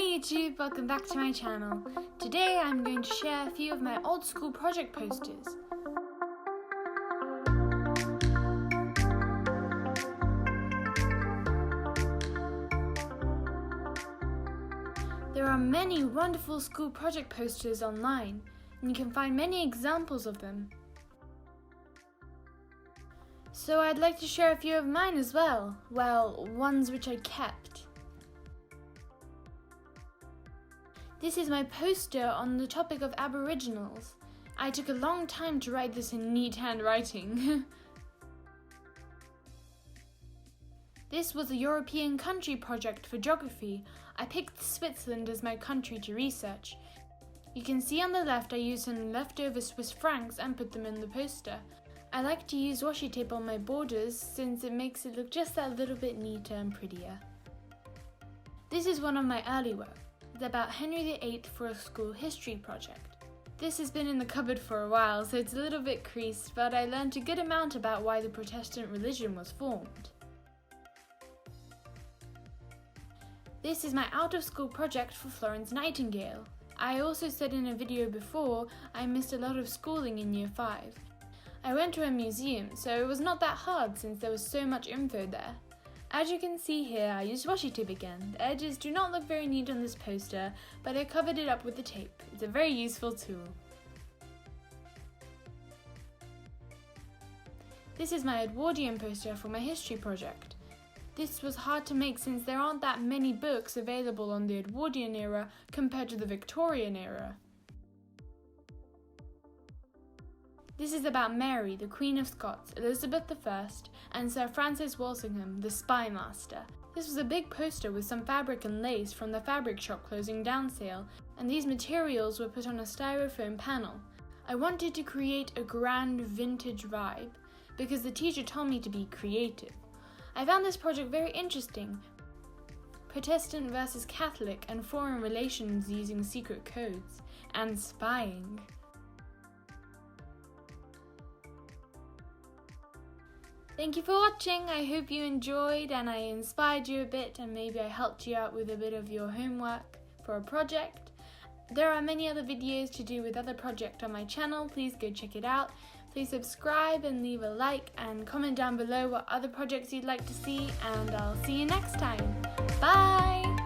YouTube, welcome back to my channel. Today I'm going to share a few of my old school project posters. There are many wonderful school project posters online, and you can find many examples of them. So I'd like to share a few of mine as well, ones which I kept. This is my poster on the topic of Aboriginals. I took a long time to write this in neat handwriting. This was a European country project for geography. I picked Switzerland as my country to research. You can see on the left I used some leftover Swiss francs and put them in the poster. I like to use washi tape on my borders since it makes it look just that little bit neater and prettier. This is one of my early work. It's about Henry VIII for a school history project. This has been in the cupboard for a while, so it's a little bit creased, but I learned a good amount about why the Protestant religion was formed. This is my out-of-school project for Florence Nightingale. I also said in a video before I missed a lot of schooling in Year 5. I went to a museum, so it was not that hard since there was so much info there. As you can see here, I used washi tape again. The edges do not look very neat on this poster, but I covered it up with the tape. It's a very useful tool. This is my Edwardian poster for my history project. This was hard to make since there aren't that many books available on the Edwardian era compared to the Victorian era. This is about Mary, the Queen of Scots, Elizabeth I, and Sir Francis Walsingham, the Spy Master. This was a big poster with some fabric and lace from the fabric shop closing down sale, and these materials were put on a styrofoam panel. I wanted to create a grand vintage vibe, because the teacher told me to be creative. I found this project very interesting. Protestant versus Catholic and foreign relations using secret codes, and spying. Thank you for watching. I hope you enjoyed and I inspired you a bit and maybe I helped you out with a bit of your homework for a project. There are many other videos to do with other projects on my channel. Please go check it out. Please subscribe and leave a like and comment down below what other projects you'd like to see, and I'll see you next time. Bye!